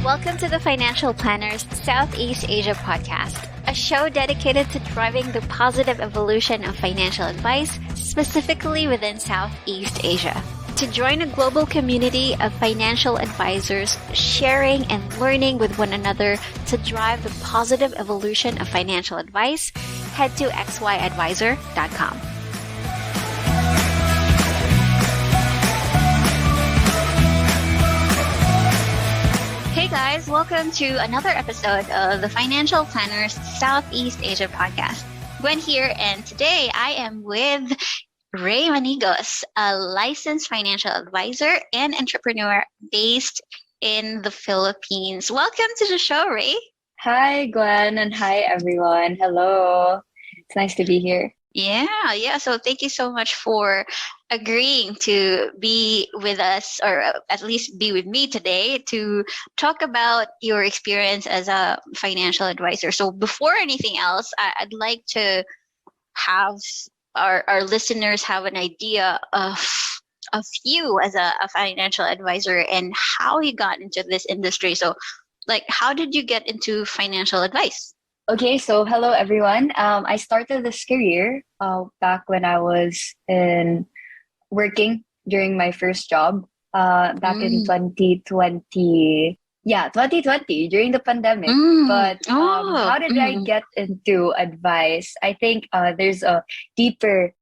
Welcome to the Financial Planners Southeast Asia podcast, a show dedicated to driving the positive evolution of financial advice, specifically within Southeast Asia. To join a global community of financial advisors sharing and learning with one another to drive the positive evolution of financial advice, head to xyadvisor.com. Hey guys, welcome to another episode of the Financial Planners Southeast Asia podcast. Gwen here, and today I am with Rey Manigos, a licensed financial advisor and entrepreneur based in the Philippines. Welcome to the show, Rey. Hi, Gwen, and hi, everyone. Hello. It's nice to be here. Yeah. So thank you so much for agreeing to be with us, or at least be with me today to talk about your experience as a financial advisor. So before anything else, I'd like to have our listeners have an idea of you as a financial advisor and how you got into this industry. So, how did you get into financial advice? Okay, so hello, everyone. I started this career back when I was working during my first job back in 2020. Yeah, 2020 during the pandemic. But how did I get into advice? I think there's a deeper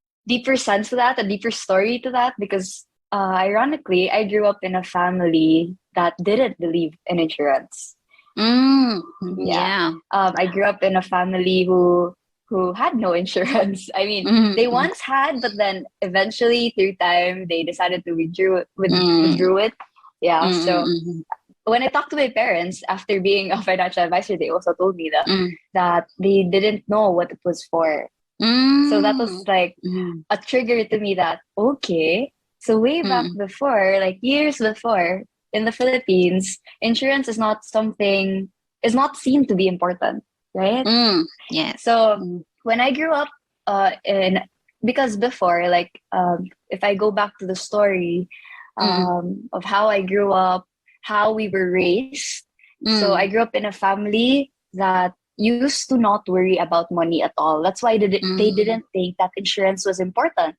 sense to that, a deeper story to that, because ironically, I grew up in a family that didn't believe in insurance. I grew up in a family who had no insurance. I mean, they once had, but then eventually through time, they decided to withdrew it. Yeah, so when I talked to my parents after being a financial advisor, they also told me that they didn't know what it was for. So that was a trigger to me that, okay, so way back before, years before, in the Philippines, insurance is not seen to be important, right? Yeah. So when I grew up, because before, if I go back to the story of how I grew up, how we were raised. So I grew up in a family that used to not worry about money at all. That's why they didn't think that insurance was important,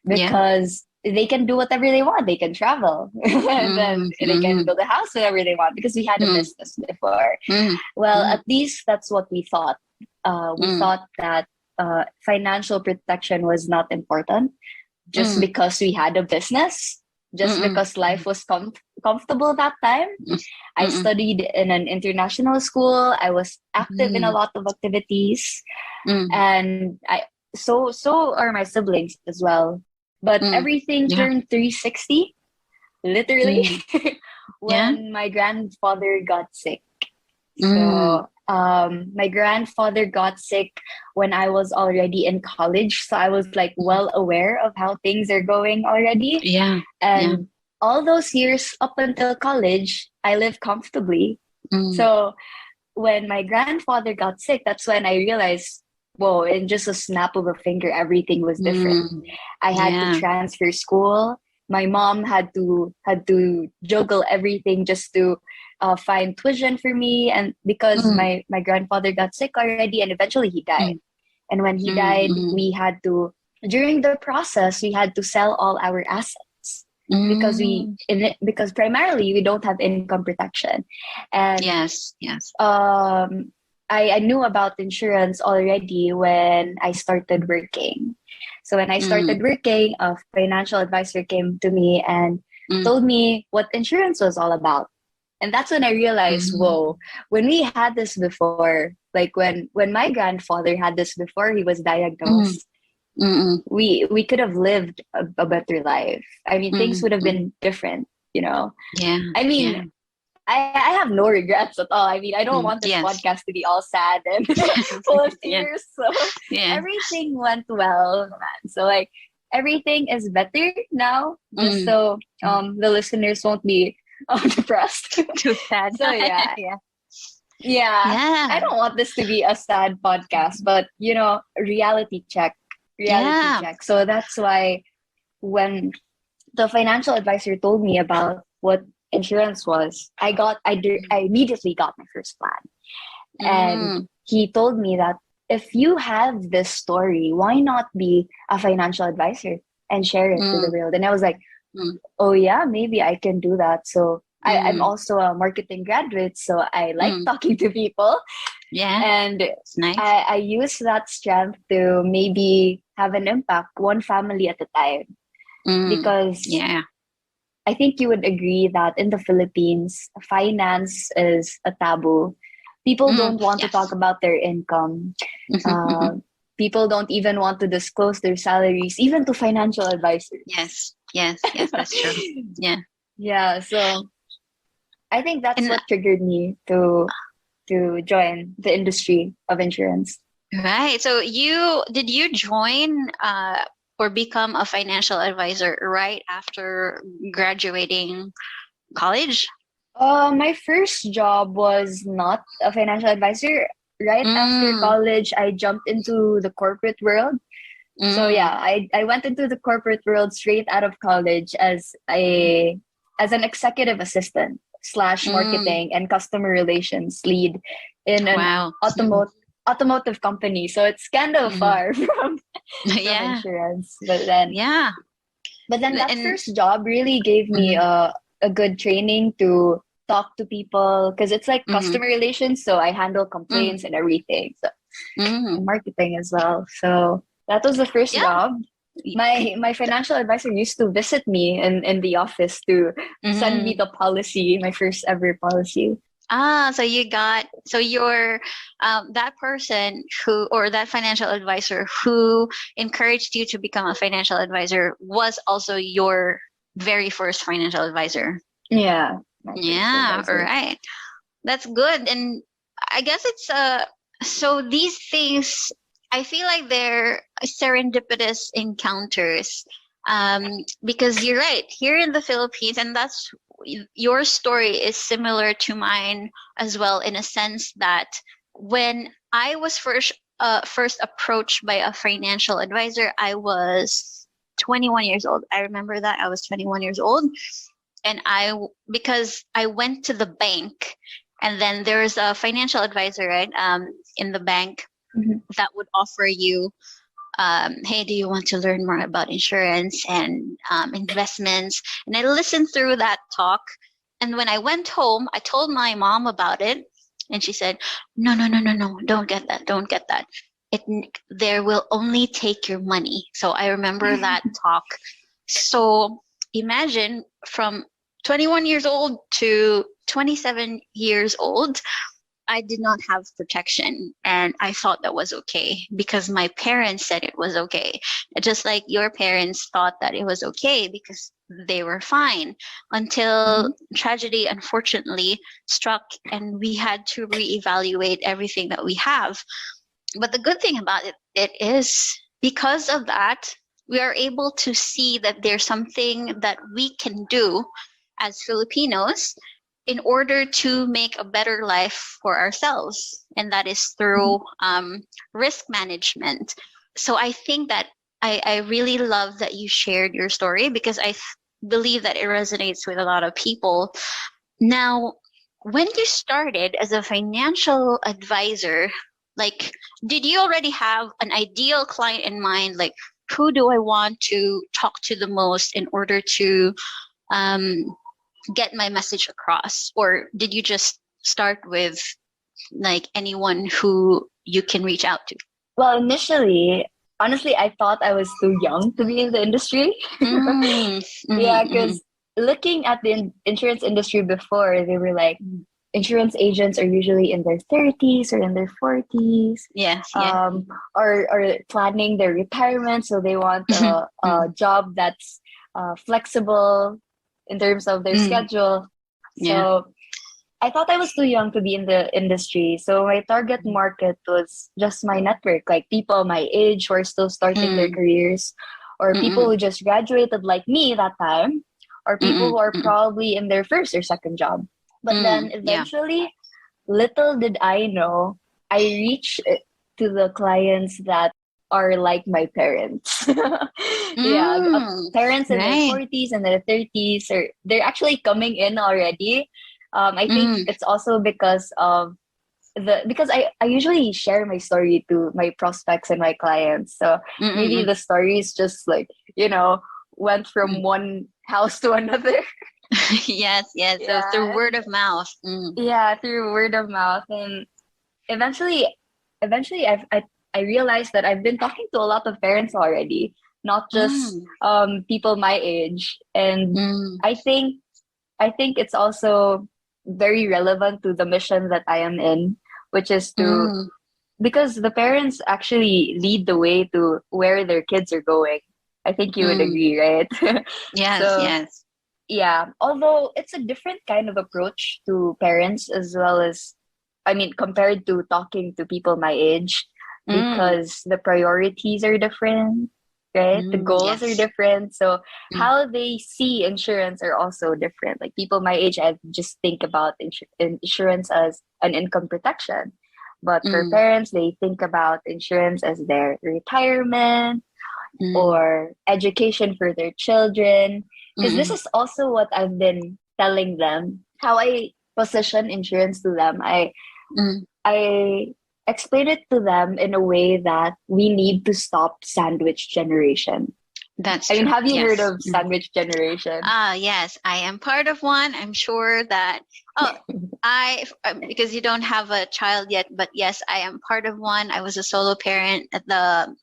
because they can do whatever they want. They can travel and then they can build a house whenever they want, because we had a business before. Well, at least that's what we thought. We thought that financial protection was not important just because we had a business. Just because life was comfortable that time. I studied in an international school. I was active in a lot of activities. And so are my siblings as well. But everything turned 360, literally, when my grandfather got sick. So my grandfather got sick when I was already in college. So I was well aware of how things are going already. And all those years up until college, I lived comfortably. So when my grandfather got sick, that's when I realized, whoa, in just a snap of a finger, everything was different. I had to transfer school. My mom had to juggle everything just to find tuition for me, and because my grandfather got sick already, and eventually he died. And when he died, during the process, we had to sell all our assets because primarily we don't have income protection. And I knew about insurance already when I started working. So when I started working, a financial advisor came to me and told me what insurance was all about. And that's when I realized, whoa, when we had this before, when my grandfather had this before he was diagnosed, we could have lived a better life. I mean, things would have been different, I mean, I have no regrets at all. I mean, I don't want this podcast to be all sad and full of tears. So everything went well, man. So everything is better now, just so the listeners won't be depressed. Too sad. So I don't want this to be a sad podcast, but reality check. So that's why when the financial advisor told me about what insurance was, I immediately got my first plan. And Mm. he told me that if you have this story, why not be a financial advisor and share it to the Mm. world? And I was like, Mm. oh yeah, maybe I can do that. So I'm Mm. also a marketing graduate, so I like Mm. talking to people. Yeah, And it's nice. I use that strength to maybe have an impact one family at a time. Mm. Because Yeah. I think you would agree that in the Philippines, finance is a taboo. People Mm. don't want to talk Yes. about their income. Uh, People don't even want to disclose their salaries, even to financial advisors. Yes. Yes. Yes. That's true. Yeah. Yeah, so I think that's And what triggered me to join the industry of insurance. right. So you join or become a financial advisor right after graduating college? My first job was not a financial advisor. Right after Mm. college, I jumped into the corporate world. So Mm. yeah, I went into the corporate world straight out of college as an executive assistant slash Mm. marketing and customer relations lead in an Wow. automotive company. So it's kind of Mhm. far from Yeah. insurance. But then that And first job really gave me mhm. a good training to talk to people because it's like Mhm. customer relations. So I handle Mhm. complaints and everything. So Mhm. and marketing as well. So that was the first Yeah. job. My financial advisor used to visit me in the office to send me Mhm. the policy, my first ever policy. So you're that person who, or that financial advisor who encouraged you to become a financial advisor was also your very first financial advisor. Yeah, my first Yeah, all advisor. right. That's good. And I guess it's so these things, I feel like they're serendipitous encounters. Because you're right, here in the Philippines, and that's your story is similar to mine as well, in a sense that when I was first approached by a financial advisor, I was 21 years old. I remember that I was 21 years old, and because I went to the bank, and then there's a financial advisor, right, in the bank Mhm. that would offer you, hey, do you want to learn more about insurance and investments? And I listened through that talk, and when I went home, I told my mom about it, and she said, no, no, no, no, no, don't get that, don't get that. It there will only take your money. So I remember that talk. So imagine from 21 years old to 27 years old, I did not have protection, and I thought that was okay because my parents said it was okay. Just like your parents thought that it was okay because they were fine, until Mhm. tragedy unfortunately struck and we had to reevaluate everything that we have. But the good thing about it is, because of that, we are able to see that there's something that we can do as Filipinos in order to make a better life for ourselves. And that is Mhm. through risk management. So I think that I really love that you shared your story, because believe that it resonates with a lot of people. Now, when you started as a financial advisor, like, did you already have an ideal client in mind? Like, who do I want to talk to the most in order to um, get my message across? Or did you just start with like anyone who you can reach out to? Well, initially, honestly, I thought I was too young to be in the industry. Mm, Yeah, mm-hmm, because looking at the insurance industry before, they were like, insurance agents are usually in their 30s or in their 40s, yes, yeah. or planning their retirement. So they want a Mm, job that's flexible in terms of their mm, schedule. yeah. So I thought I was too young to be in the industry. So my target market was just my network, like people my age who are still starting their Mm, careers, or people mm-mm, who just graduated like me that time, or people mm-mm, who are mm-mm, probably in their first or second job. But then yeah. eventually, little did I know, I reached to the clients that are like my parents. Yeah, parents in their Right. 40s and their 30s, or they're actually coming in already. I think Mm, it's also because of because I usually share my story to my prospects and my clients. So mm, mm, maybe mm, the story is just like, went from mm. one house to another. Yes, yes. So through Yeah, word and of mouth. Mm. yeah, through word of mouth. And eventually eventually I realized that I've been talking to a lot of parents already, not just Mm, people my age. And mm, I think it's also very relevant to the mission that I am in, which is to mm. because the parents actually lead the way to where their kids are going. I think you would Mm. agree, right? Yes, So yes. yeah, although it's a different kind of approach to parents as well as, I mean, compared to talking to people my age, Mm, because the priorities are different, right? The goals are yes. different. So Mm, how they see insurance are also different. Like people my age, I just think about insurance as an income protection. But for mm, parents, they think about insurance as their retirement mm, or education for their children. Because this mm, is also what I've been telling them, how I position insurance to them. mm. I explain it to them in a way that we need to stop sandwich generation. That's I mean, true. have you heard Yes. of sandwich generation? Ah, yes, I am part of one. I'm sure that, oh, because you don't have a child yet, but yes, I am part of one. I was a solo parent at the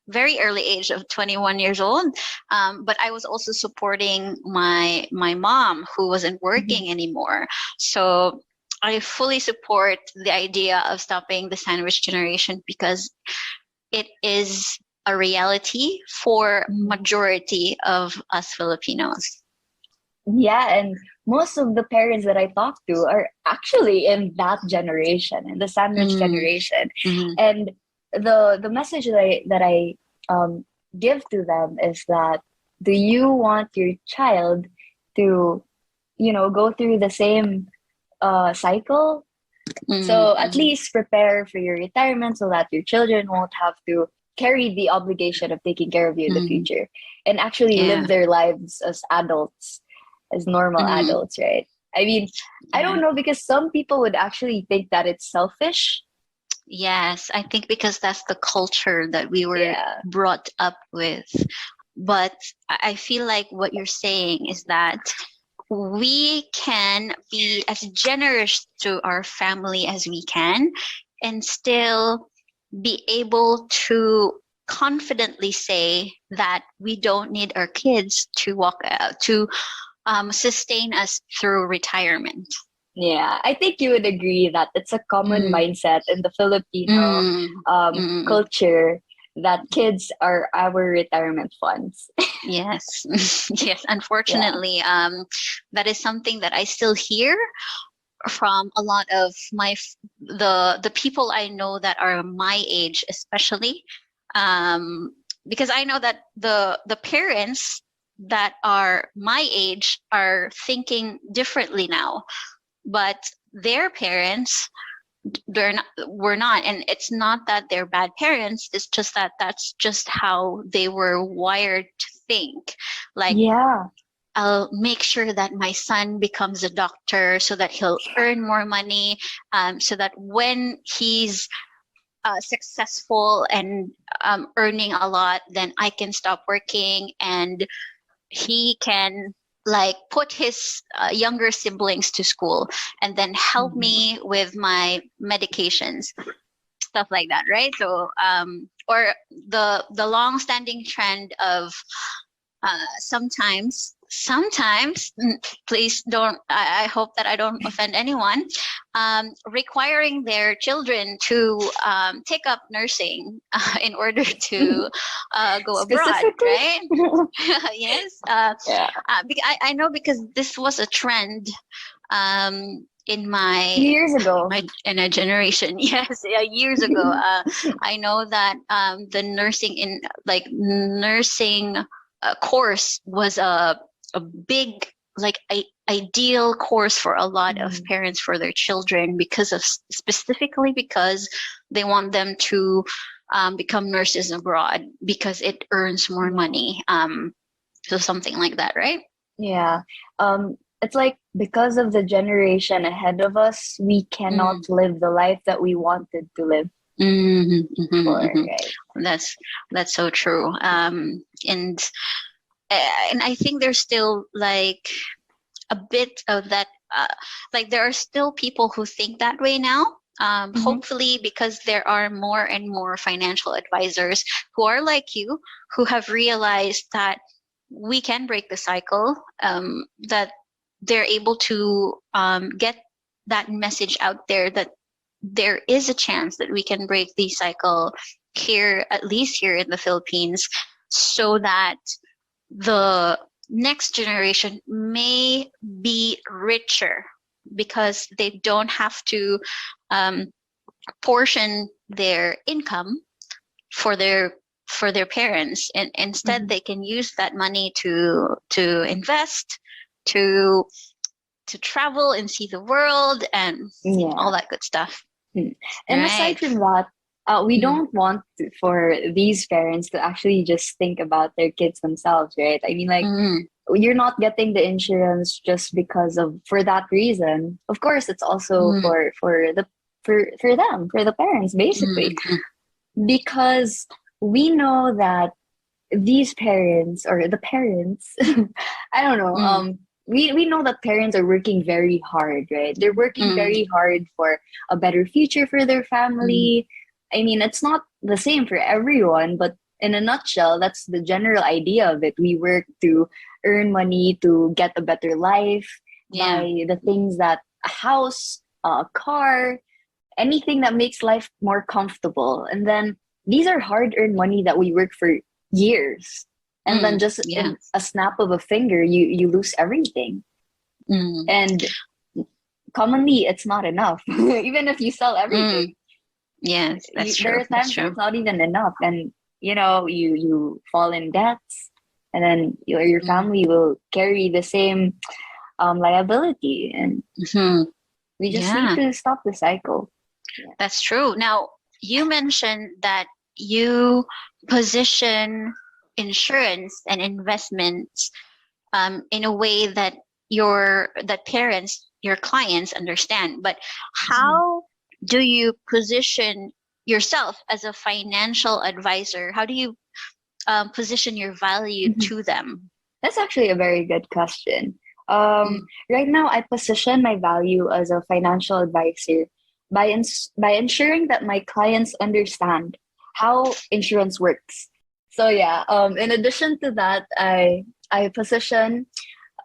very early age of 21 years old. But I was also supporting my mom who wasn't Mhm. working anymore. So I fully support the idea of stopping the sandwich generation because it is a reality for Mhm. majority of us Filipinos. Yeah, and most of the parents that I talk to are actually in that generation, in the sandwich Mm, generation. mm, And the message that I um, give to them is that, do you want your child to, go through the same cycle? mm, So at mm. least prepare for your retirement so that your children won't have to carry the obligation of taking care of you in the Mm, future, and actually live yeah. their lives as adults, as normal Mm, adults, right? I mean, I yeah. don't know, because some people would actually think that it's selfish. Yes, I think because that's the culture that we were Yeah. brought up with. But I feel like what you're saying is that we can be as generous to our family as we can and still be able to confidently say that we don't need our kids to walk out to sustain us through retirement. Yeah, I think you would agree that it's a common Mm, mindset in the Filipino mm, mm, culture that kids are our retirement funds. yes. Yes, Yeah. unfortunately, that is something that I still hear from a lot of the people I know that are my age, especially, um, because I know that the parents that are my age are thinking differently now, but their parents they're not were not, and it's not that they're bad parents. It's just that that's just how they were wired to think. Like, Yeah. I'll make sure that my son becomes a doctor so that he'll earn more money, so that when he's successful and earning a lot, then I can stop working and he can like put his younger siblings to school and then help Mhm. me with my medications, stuff like that, right? So or the long standing trend of sometimes please don't, I hope that I don't offend anyone, requiring their children to take up nursing in order to go abroad, Specifically? right? Yes, Yeah. I know because this was a trend in Few years ago. my in a generation. Yes, yeah, years ago. I know that the nursing course was a big like ideal course for a lot of Mhm. parents for their children because of specifically because they want them to become nurses abroad because it earns more money. So something like that, right? Yeah. It's like because of the generation ahead of us, we cannot live the life that we wanted to live for, right? That's so true. And I think there's still like a bit of that. Like there are still people who think that way now. Hopefully, because there are more and more financial advisors who are like you, who have realized that we can break the cycle, that they're able to get that message out there that there is a chance that we can break the cycle here, at least here in the Philippines, so that the next generation may be richer because they don't have to portion their income for their parents, and instead they can use that money to invest, to travel and see the world and all that good stuff. And aside from that, we don't want for these parents to actually just think about their kids themselves, right? I mean, like, you're not getting the insurance just because of for that reason. Of course, it's also for them, for the parents, basically, because we know that these parents or the parents, I don't know, we know that parents are working very hard, right? They're working very hard for a better future for their family. I mean, it's not the same for everyone, but in a nutshell, that's the general idea of it. We work to earn money to get a better life, buy the things that a house, a car, anything that makes life more comfortable. And then these are hard-earned money that we work for years. And then just in a snap of a finger, you lose everything. And commonly, it's not enough. Even if you sell everything. Yes, that's true. There are times it's not even enough. And, you fall in debts. And then your family will carry the same liability. And we just need to stop the cycle. That's true. Now, you mentioned that you position insurance and investments in a way that parents, your clients understand. But how do you position yourself as a financial advisor? How do you position your value to them? That's actually a very good question. Right now, I position my value as a financial advisor by ensuring that my clients understand how insurance works. So in addition to that, I position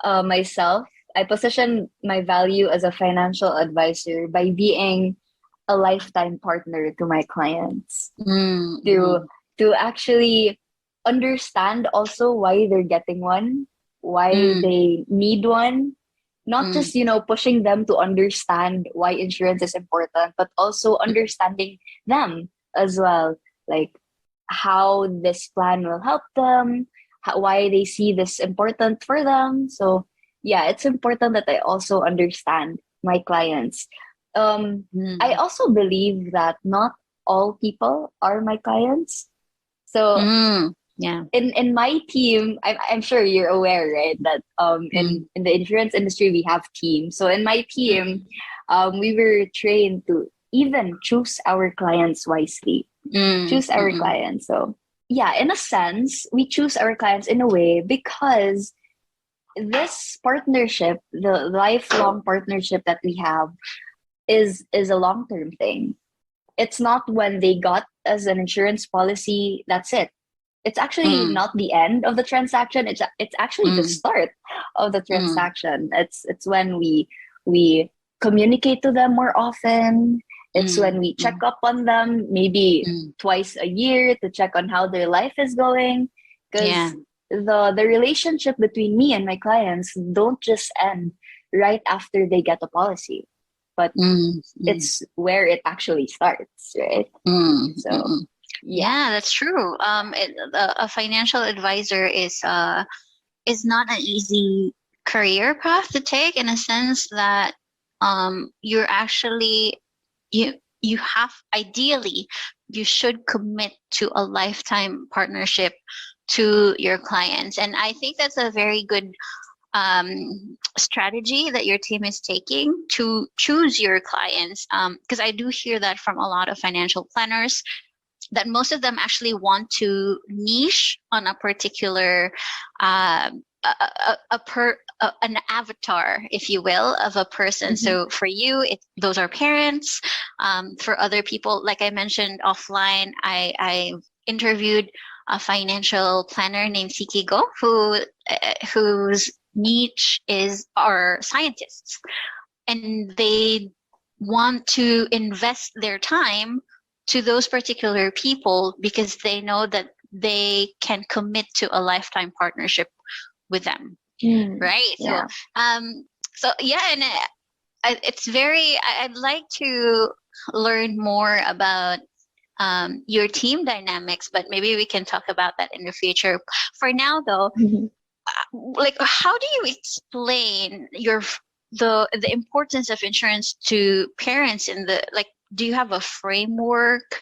myself. I position my value as a financial advisor by being a lifetime partner to my clients. To actually understand also why they're getting one, why they need one. Not just, pushing them to understand why insurance is important, but also understanding them as well. Like how this plan will help them, why they see this important for them. So it's important that I also understand my clients. I also believe that not all people are my clients. So in my team, I'm sure you're aware, right, that in the insurance industry we have teams. So in my team, we were trained to even choose our clients wisely. Choose our clients. So in a sense, we choose our clients in a way because this partnership, the lifelong partnership that we have, is a long-term thing. It's not when they got as an insurance policy, that's it. It's actually not the end of the transaction. It's actually the start of the transaction. It's when we communicate to them more often. It's when we check up on them maybe twice a year to check on how their life is going. Because the relationship between me and my clients don't just end right after they get a policy, but it's where it actually starts, right? So that's true. A financial advisor is not an easy career path to take, in a sense that you're actually you have ideally you should commit to a lifetime partnership to your clients. And I think that's a very good strategy that your team is taking to choose your clients. Because I do hear that from a lot of financial planners, that most of them actually want to niche on a particular an avatar, if you will, of a person. So for you, those are parents. For other people, like I mentioned offline, I interviewed a financial planner named Sikigo, whose niche are scientists, and they want to invest their time to those particular people because they know that they can commit to a lifetime partnership with them. Right. Yeah. So yeah, and it's very, I'd like to learn more about your team dynamics, but maybe we can talk about that in the future. For now though, like, how do you explain the importance of insurance to parents in the, like, do you have a framework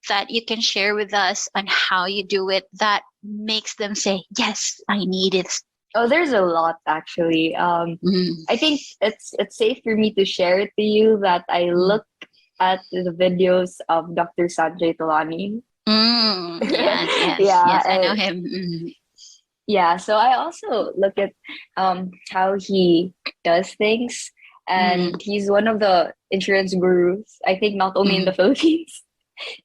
that you can share with us on how you do it that makes them say, yes, I need it? Oh, there's a lot actually. I think it's safe for me to share it to you that I look at the videos of Dr. Sanjay Tolani. Yes, I know him. Yeah, so I also look at how he does things, and he's one of the insurance gurus, I think not only in the Philippines.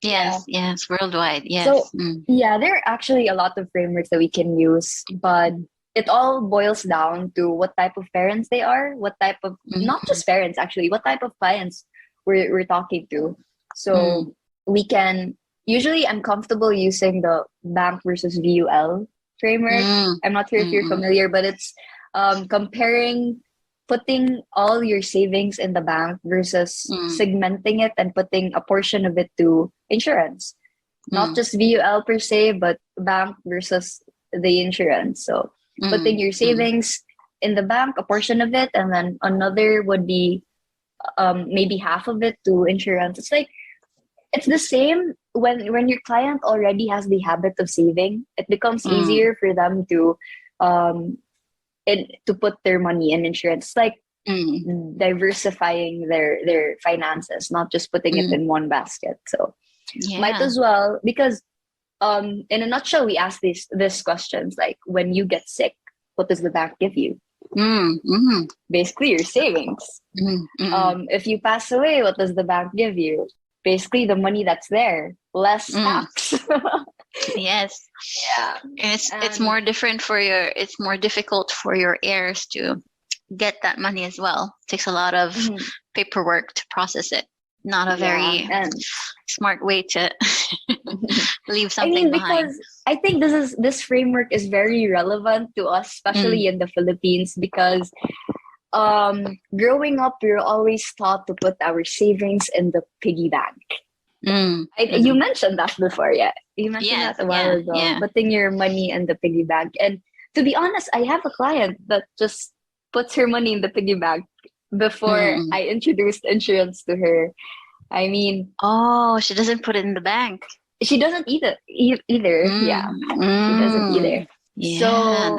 Yes, worldwide. Yes. So yeah, there are actually a lot of frameworks that we can use, but it all boils down to what type of parents they are, what type of, not just parents actually, what type of clients we're talking to. So we can, usually I'm comfortable using the bank versus VUL framework. I'm not sure if you're familiar, but it's putting all your savings in the bank versus segmenting it and putting a portion of it to insurance. Not just VUL per se, but bank versus the insurance. So putting your savings in the bank, a portion of it, and then another would be maybe half of it to insurance. It's like, it's the same when your client already has the habit of saving. It becomes easier for them to put their money in insurance. It's like diversifying their finances, not just putting it in one basket. So might as well, because in a nutshell, we ask these questions like, when you get sick, what does the bank give you? Basically your savings. If you pass away, what does the bank give you? Basically the money that's there, less tax. Yes. Yeah. It's more difficult for your heirs to get that money as well. It takes a lot of paperwork to process it. Not a very smart way to leave something behind. Because I think this framework is very relevant to us, especially in the Philippines, because growing up, we were always taught to put our savings in the piggy bank. You mentioned that before, yeah. You mentioned that a while ago, putting your money in the piggy bank. And to be honest, I have a client that just puts her money in the piggy bank before I introduced insurance to her. I mean, she doesn't put it in the bank. She doesn't either. Yeah, she doesn't either. Yeah, so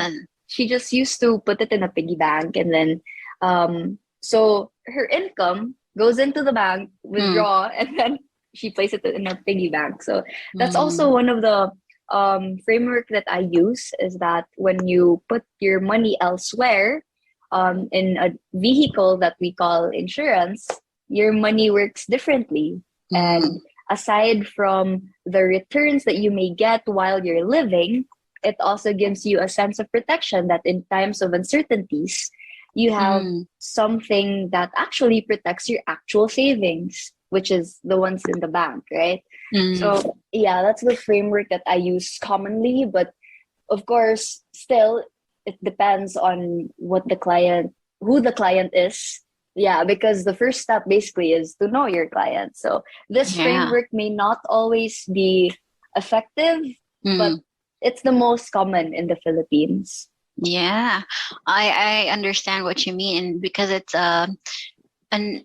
she just used to put it in a piggy bank, and then so her income goes into the bank, withdraw, and then she places it in a piggy bank. So that's also one of the framework that I use, is that when you put your money elsewhere, in a vehicle that we call insurance, your money works differently. And aside from the returns that you may get while you're living, it also gives you a sense of protection that in times of uncertainties, you have something that actually protects your actual savings, which is the ones in the bank, right? So yeah, that's the framework that I use commonly. But of course, still, it depends on who the client is. Yeah, because the first step basically is to know your client. So this framework may not always be effective, but it's the most common in the Philippines. Yeah, I understand what you mean, because it's an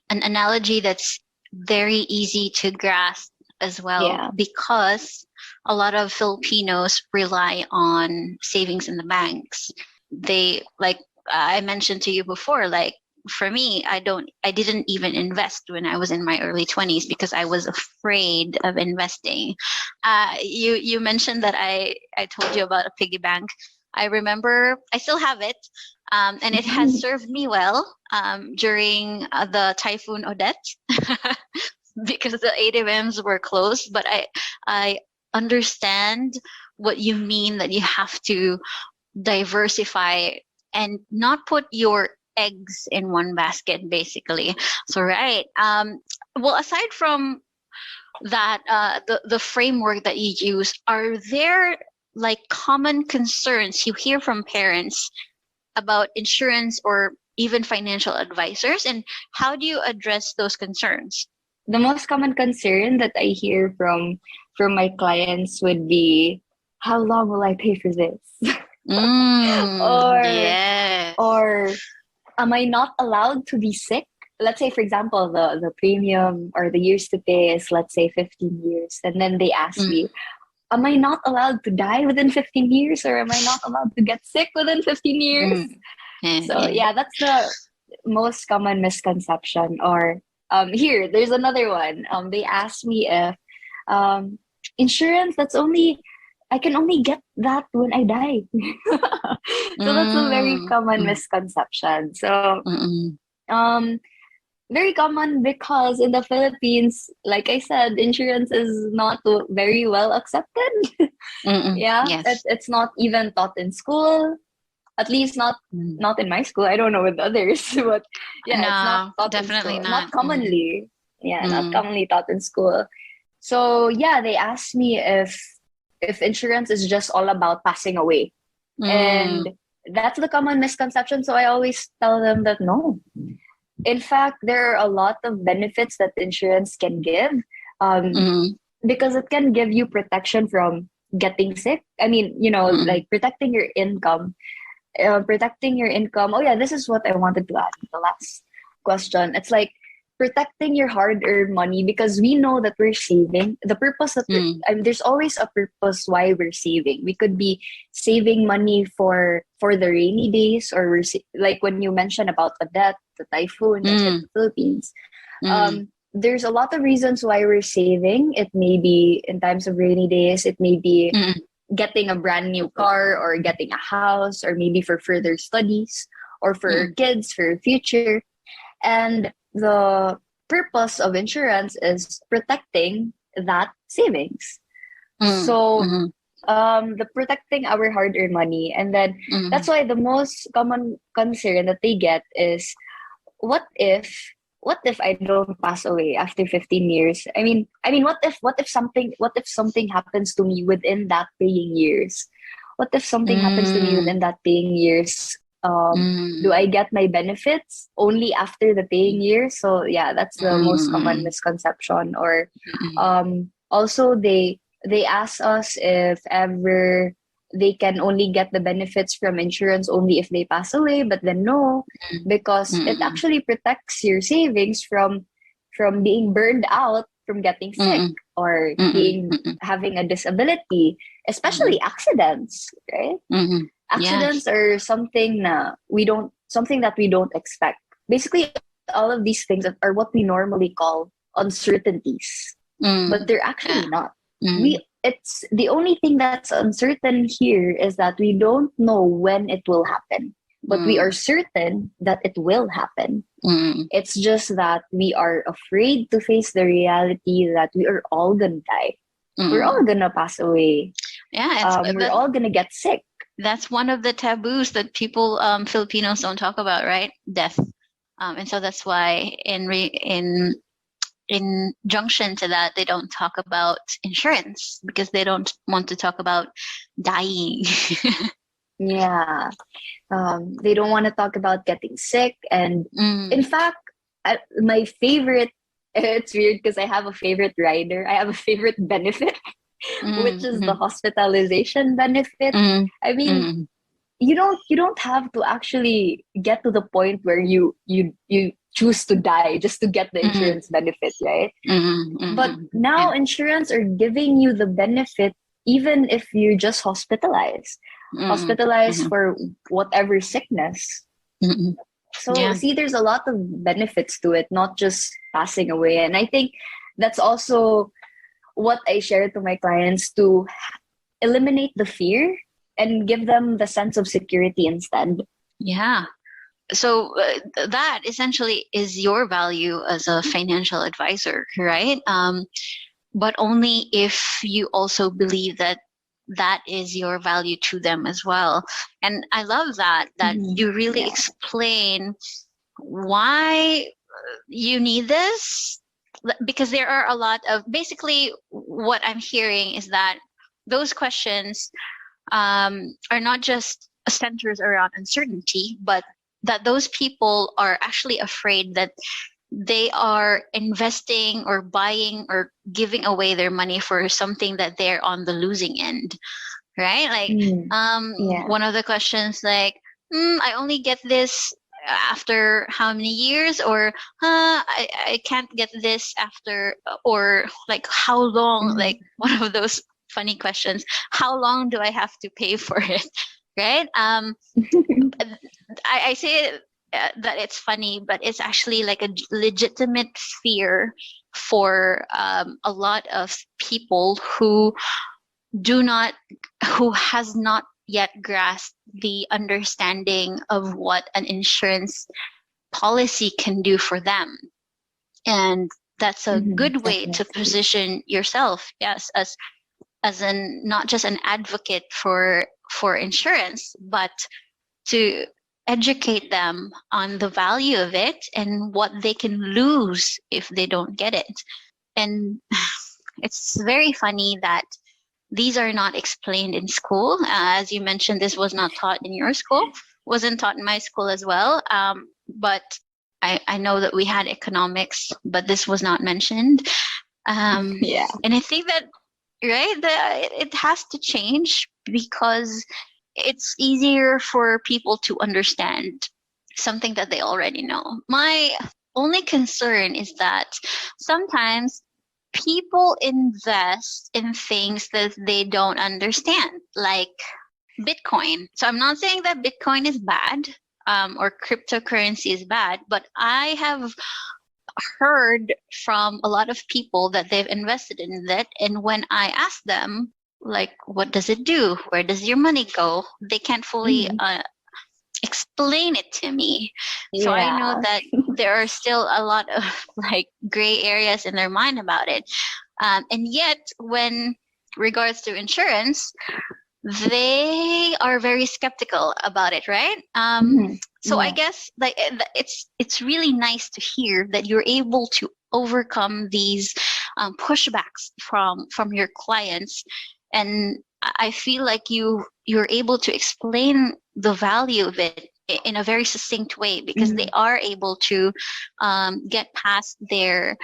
analogy that's very easy to grasp as well, Yeah. because a lot of Filipinos rely on savings in the banks. They, like I mentioned to you before, like for me, I didn't even invest when I was in my early 20s because I was afraid of investing. You mentioned that I told you about a piggy bank. I remember I still have it, and it has served me well during the Typhoon Odette because the ATMs were closed. But I understand what you mean, that you have to diversify and not put your eggs in one basket, basically. So right. Well, aside from that, the framework that you use, are there like common concerns you hear from parents about insurance or even financial advisors, and how do you address those concerns? The most common concern that I hear from my clients would be, how long will I pay for this? or Yes. or am I not allowed to be sick? Let's say, for example, the premium or the years to pay is, let's say, 15 years. And then they ask me, am I not allowed to die within 15 years? Or am I not allowed to get sick within 15 years? So yeah, that's the most common misconception. Or here, there's another one. They asked me if insurance, I can only get that when I die. So that's a very common misconception. So very common because in the Philippines, like I said, insurance is not very well accepted. Yeah, Yes. it's not even taught in school. At least not in my school. I don't know with others, but yeah, No, it's not taught in definitely school. not. Not commonly. Yeah, not commonly taught in school. So yeah, they asked me if insurance is just all about passing away. And that's the common misconception. So I always tell them that no. In fact, there are a lot of benefits that insurance can give, because it can give you protection from getting sick. I mean, like protecting your income. Oh yeah, this is what I wanted to add. The last question. It's like protecting your hard-earned money, because we know that we're saving. The purpose that there's always a purpose why we're saving. We could be saving money for the rainy days, or like when you mentioned about the debt, the typhoon that hit the Philippines. There's a lot of reasons why we're saving. It may be in times of rainy days. It may be getting a brand new car, or getting a house, or maybe for further studies, or for kids, for future. And the purpose of insurance is protecting that savings. So the protecting our hard-earned money. And then that's why the most common concern that they get is, what if I don't pass away after 15 years? I mean what if something happens to me within that paying years? What if something happens to me within that paying years? Do I get my benefits only after the paying year? So yeah, that's the most common misconception. Or also they ask us if ever they can only get the benefits from insurance only if they pass away, but then no, because it actually protects your savings from being burned out, from getting sick, or having a disability, especially accidents, right? Accidents are something that we don't expect. Basically, all of these things are what we normally call uncertainties, but they're actually not. It's the only thing that's uncertain here is that we don't know when it will happen, but we are certain that it will happen. It's just that we are afraid to face the reality that we are all gonna die. We're all gonna pass away. Yeah, we're all gonna get sick. That's one of the taboos that people, Filipinos, don't talk about, right? Death. And so that's why in junction to that, they don't talk about insurance, because they don't want to talk about dying. Yeah. They don't want to talk about getting sick. And in fact, my favorite, it's weird because I have a favorite rider. I have a favorite benefit, which is the hospitalization benefit. I mean, you don't have to actually get to the point where you choose to die just to get the Mm-hmm. insurance benefit, right? Mm-hmm. But Mm-hmm. now Yeah. insurance are giving you the benefit even if you're just hospitalized. Mm-hmm. Hospitalized Mm-hmm. for whatever sickness. Mm-hmm. So Yeah. see, there's a lot of benefits to it, not just passing away. And I think that's also what I share to my clients, to eliminate the fear and give them the sense of security instead. Yeah. So that essentially is your value as a financial advisor, right? But only if you also believe that that is your value to them as well. And I love that Mhm. you really Yeah. explain why you need this, because there are a lot of, basically what I'm hearing is that those questions are not just centers around uncertainty, but that those people are actually afraid that they are investing or buying or giving away their money for something that they're on the losing end, right? Like, Mm. Yeah. one of the questions, like, I only get this after how many years, or I can't get this after, or like, how long, like, Mhm. one of those funny questions, how long do I have to pay for it? Right. I say that it's funny, but it's actually like a legitimate fear for a lot of people do not who has not yet grasped the understanding of what an insurance policy can do for them. And that's a Mhm. good way to Definitely. position yourself, yes, as an not just an advocate for insurance, but to educate them on the value of it and what they can lose if they don't get it. And it's very funny that these are not explained in school. As you mentioned, this was not taught in your school, wasn't taught in my school as well. But I know that we had economics, but this was not mentioned. Yeah. And I think that, right, it has to change, because it's easier for people to understand something that they already know. My only concern is that sometimes people invest in things that they don't understand, like Bitcoin. So I'm not saying that Bitcoin is bad, or cryptocurrency is bad, but I have heard from a lot of people that they've invested in that. And when I ask them, like, what does it do? Where does your money go? They can't fully Mhm. explain it to me. So I know Yeah. that there are still a lot of like gray areas in their mind about it. And yet, when regards to insurance, they are very skeptical about it, right? Mhm. So I Yeah. guess like it's really nice to hear that you're able to overcome these pushbacks from your clients, and I feel like you're able to explain the value of it in a very succinct way, because they Mhm. are able to get past their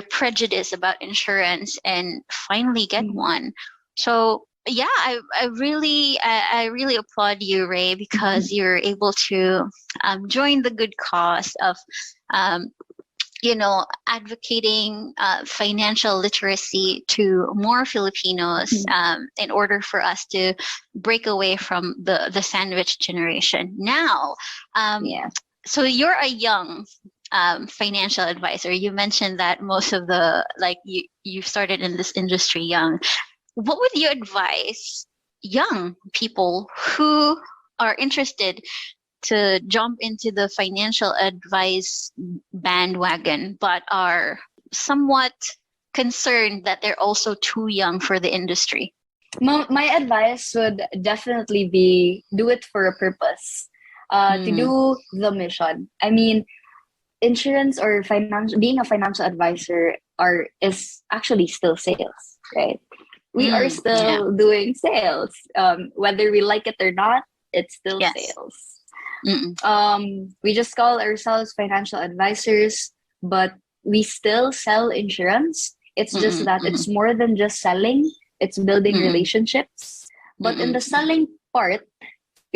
prejudice about insurance and finally get Mhm. one. So yeah, I really applaud you, Ray, because you're able to join the good cause of um, advocating financial literacy to more Filipinos, Mhm. in order for us to break away from the sandwich generation. Now, Yeah. so you're a young financial advisor. You mentioned that most of the like you started in this industry young. What would you advise young people who are interested to jump into the financial advice bandwagon, but are somewhat concerned that they're also too young for the industry? My advice would definitely be do it for a purpose. To Mm, do the mission. I mean, insurance or financial being a financial advisor is actually still sales, right? We are yeah. still doing sales. Whether we like it or not, it's still Yes. sales. Mm-mm. We just call ourselves financial advisors, but we still sell insurance. It's just Mm-mm. that it's Mm-mm. more than just selling, it's building Mm-mm. relationships. But in Mm-mm. the selling part,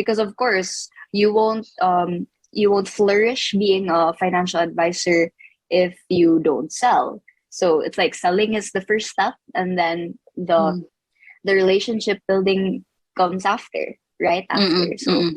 because of course you won't flourish being a financial advisor if you don't sell. So it's like selling is the first step, and then the relationship building comes after, right after. So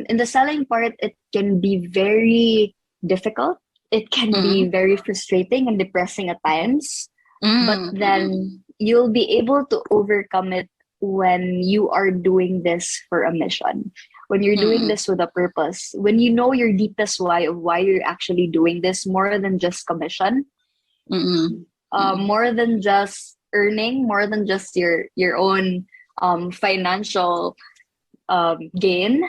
in the selling part, it can be very difficult. It can be very frustrating and depressing at times, but then you'll be able to overcome it when you are doing this for a mission, when you're doing this with a purpose, when you know your deepest why of why you're actually doing this, more than just commission, more than just earning, more than just your own financial gain,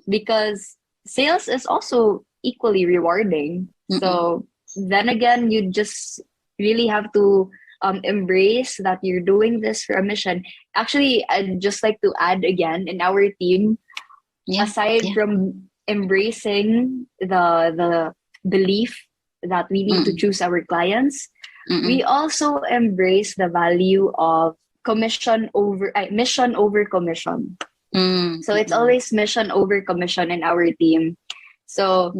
because sales is also equally rewarding. So then again, you just really have to embrace that you're doing this for a mission. Actually, I'd just like to add again, in our team, aside from embracing the belief that we need to choose our clients, we also embrace the value of mission over commission. So it's always mission over commission in our team. So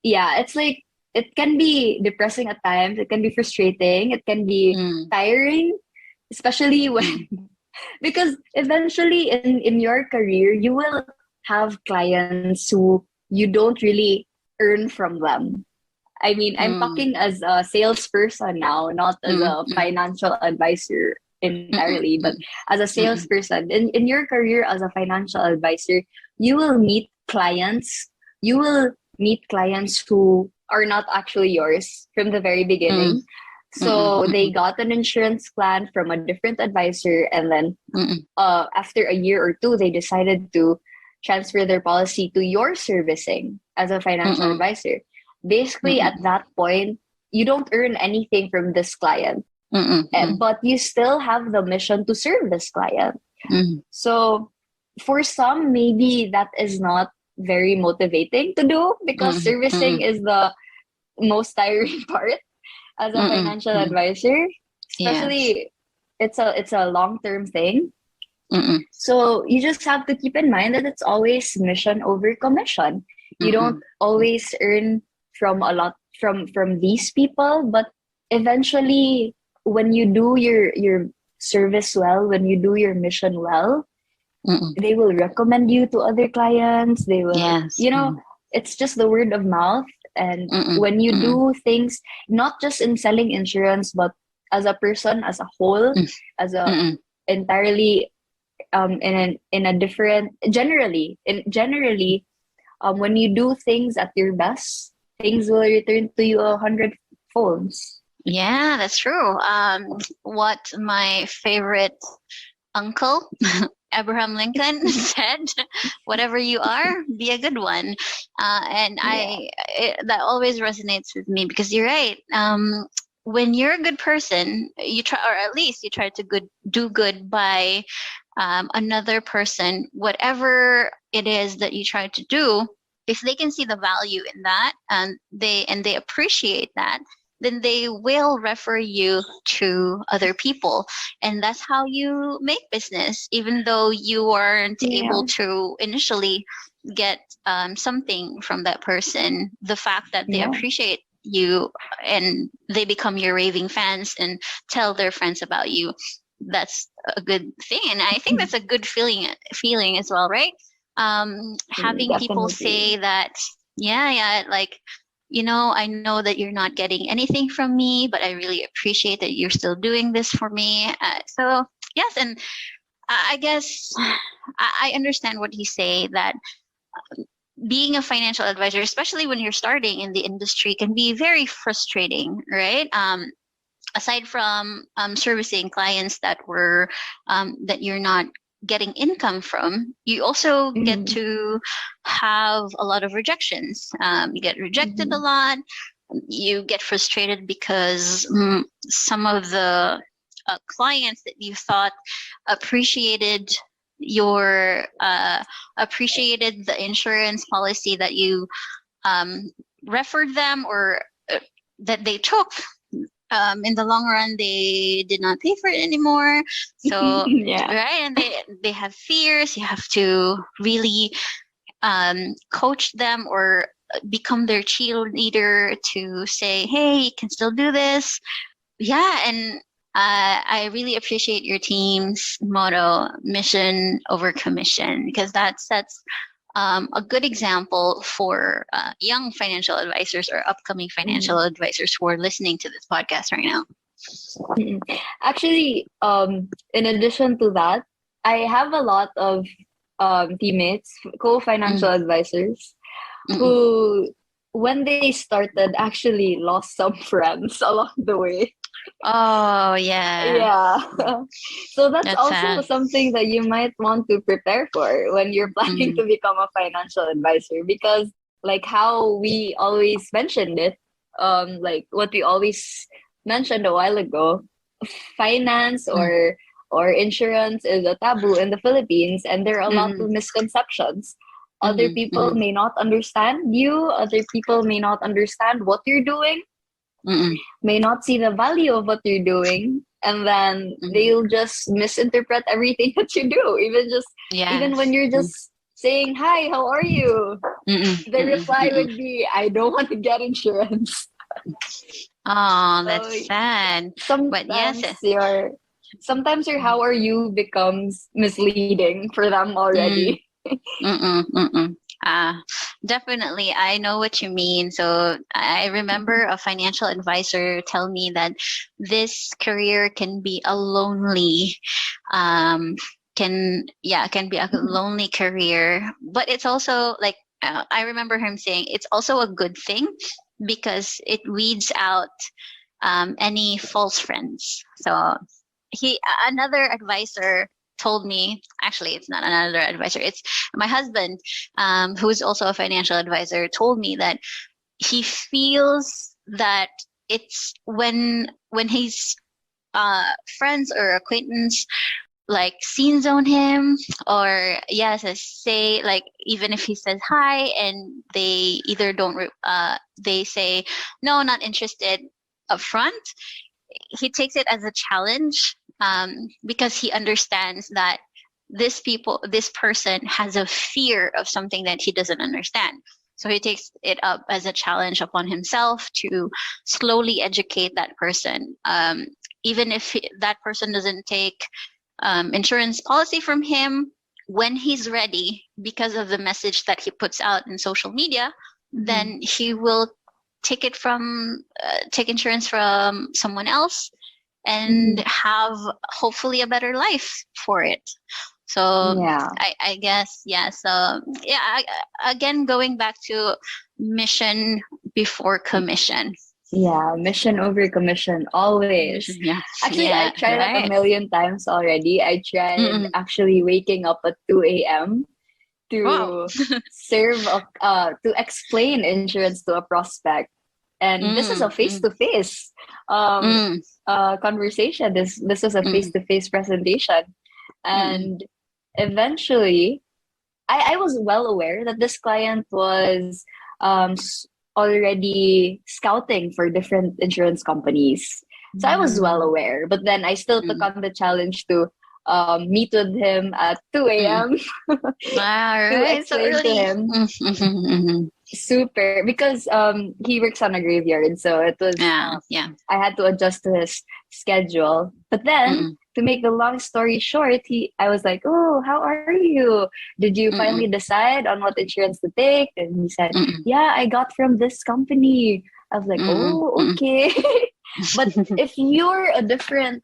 yeah, it's like, it can be depressing at times, it can be frustrating, it can be tiring, especially when because eventually in your career you will have clients who you don't really earn from them. I mean, I'm talking as a salesperson now, not as a financial advisor entirely, but as a salesperson. In your career as a financial advisor, you will meet clients. You will meet clients who are not actually yours from the very beginning. So they got an insurance plan from a different advisor, and then after a year or two, they decided to transfer their policy to your servicing as a financial advisor. Basically, at that point, you don't earn anything from this client, but you still have the mission to serve this client. So for some, maybe that is not very motivating to do, because servicing is the most tiring part as a financial advisor. Especially, it's a long-term thing. So you just have to keep in mind that it's always mission over commission. You don't always earn from a lot from these people, but eventually, when you do your service well, when you do your mission well, they will recommend you to other clients. They will, it's just the word of mouth. And when you do things, not just in selling insurance, but as a person, as a whole, as a entirely in a different, generally, when you do things at your best, things will return to you 100 folds. Yeah, that's true. What my favorite uncle, Abraham Lincoln, said, whatever you are, be a good one. That always resonates with me, because you're right. When you're a good person, you try, or at least you try to do good by another person, whatever it is that you try to do. If they can see the value in that, and they appreciate that, then they will refer you to other people. And that's how you make business, even though you aren't able to initially get something from that person. The fact that they appreciate you and they become your raving fans and tell their friends about you, that's a good thing. And I think that's a good feeling as well, right? Having people say that, like, I know that you're not getting anything from me, but I really appreciate that you're still doing this for me. So yes, and I guess I understand what you say, that being a financial advisor, especially when you're starting in the industry, can be very frustrating, right? Aside from servicing clients that you're not getting income from, you also get to have a lot of rejections. You get rejected a lot. You get frustrated because some of the clients that you thought appreciated appreciated the insurance policy that you referred them, or that they took, in the long run, they did not pay for it anymore. So, Yeah. right, and they have fears. You have to really coach them or become their cheerleader to say, hey, you can still do this. Yeah, and I really appreciate your team's motto, mission over commission, because that sets a good example for young financial advisors or upcoming financial advisors who are listening to this podcast right now. Mm. Actually, in addition to that, I have a lot of teammates, co-financial advisors, who, when they started, actually lost some friends along the way. Oh, yeah. Yeah. So that's also sad. something that you might want to prepare for when you're planning to become a financial advisor, because like how we always mentioned it, like what we always mentioned a while ago, finance or insurance is a taboo in the Philippines, and there are a lot of misconceptions. Other people may not understand you, other people may not understand what you're doing, may not see the value of what you're doing, and then they'll just misinterpret everything that you do, even when you're just saying, hi, how are you? The reply would be, I don't want to get insurance. Oh, that's sad. But yes, sometimes your how are you becomes misleading for them already. Definitely, I know what you mean. So I remember a financial advisor tell me that this career can be a lonely, can be a lonely career, but it's also like I remember him saying it's also a good thing because it weeds out any false friends. So another advisor told me, actually it's not another advisor, it's my husband, who's also a financial advisor, told me that he feels that it's when his friends or acquaintance like scene zone him, or say, like, even if he says hi and they either don't they say no, not interested up front, he takes it as a challenge, because he understands that this person has a fear of something that he doesn't understand. So he takes it up as a challenge upon himself to slowly educate that person. Even if that person doesn't take insurance policy from him when he's ready, because of the message that he puts out in social media, then he will take insurance from someone else and have hopefully a better life for it. So I guess, so again, going back to mission before commission. Yeah, mission over commission, always. Actually, I tried it a million times already. I tried actually waking up at 2 a.m. to serve, to explain insurance to a prospect. And this is a face-to-face conversation. This was a face-to-face presentation. And eventually, I was well aware that this client was already scouting for different insurance companies. So I was well aware. But then I still took on the challenge to meet with him at 2 a.m. to explain to him. Super, because he works on a graveyard, so it was I had to adjust to his schedule. But then to make the long story short, I was like, oh, how are you? Did you finally decide on what insurance to take? And he said, yeah, I got from this company. I was like, oh, okay. But if you're a different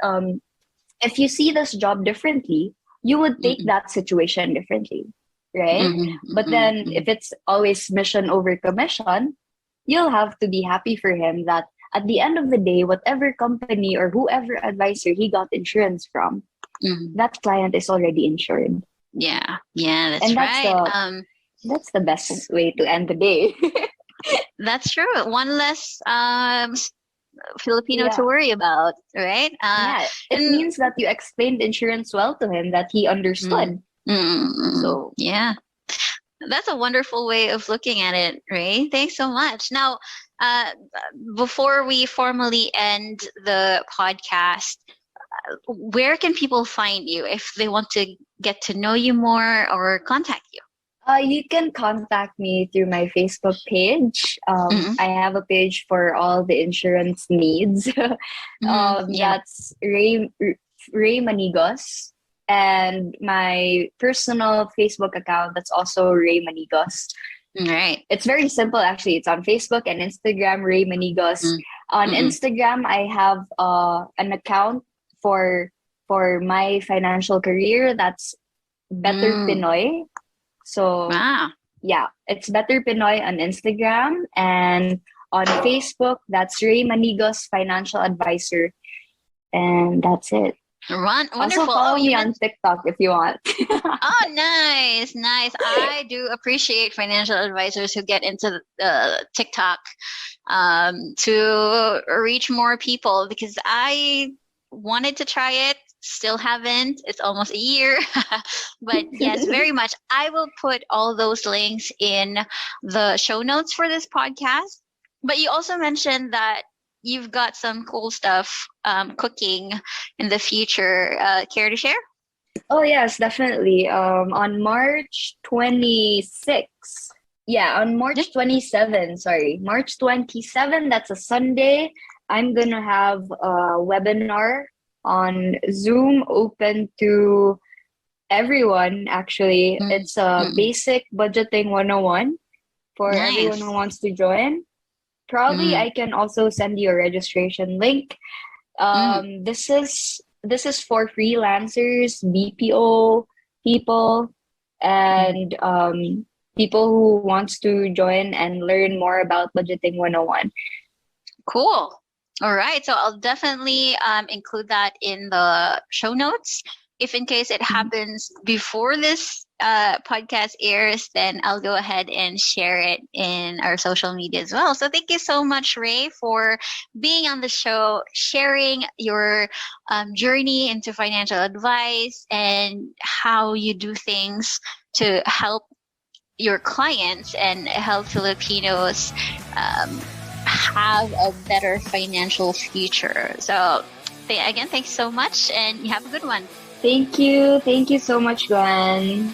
if you see this job differently, you would take that situation differently, right? But then if it's always mission over commission, you'll have to be happy for him that at the end of the day, whatever company or whoever advisor he got insurance from, that client is already insured. Yeah, that's right. That's the best way to end the day. That's true. One less Filipino to worry about, right? It means that you explained insurance well to him, that he understood. So that's a wonderful way of looking at it, Rey. Thanks so much. Now, uh, before we formally end the podcast, where can people find you if they want to get to know you more or contact you? You can contact me through my Facebook page. Mm-hmm. I have a page for all the insurance needs. Yeah. That's Rey Manigos. And my personal Facebook account, that's also Rey Manigos. Right. It's very simple, actually. It's on Facebook and Instagram, Rey Manigos. On Mm-hmm. Instagram, I have an account for my financial career. That's Better Pinoy. So Wow. yeah, it's Better Pinoy on Instagram, and on Facebook, that's Rey Manigos Financial Advisor, and that's it. Also Wonderful. follow me on TikTok if you want. Oh, nice, nice. I do appreciate financial advisors who get into TikTok to reach more people, because I wanted to try it, still haven't. It's almost a year. But yes, very much. I will put all those links in the show notes for this podcast. But you also mentioned that you've got some cool stuff cooking in the future. Care to share? Oh yes, definitely. On March 26th. Yeah, on March 27, sorry. March 27, that's a Sunday. I'm gonna have a webinar on Zoom open to everyone, actually. It's a basic budgeting 101 for everyone who wants to join. Probably I can also send you a registration link. This is for freelancers, BPO people, and people who wants to join and learn more about budgeting 101. Cool. All right. So I'll definitely include that in the show notes. If in case it happens before this podcast airs, then I'll go ahead and share it in our social media as well. So thank you so much, Rey, for being on the show, sharing your journey into financial advice and how you do things to help your clients and help Filipinos have a better financial future. So again, thanks so much, and you have a good one. Thank you. Thank you so much, Glenn.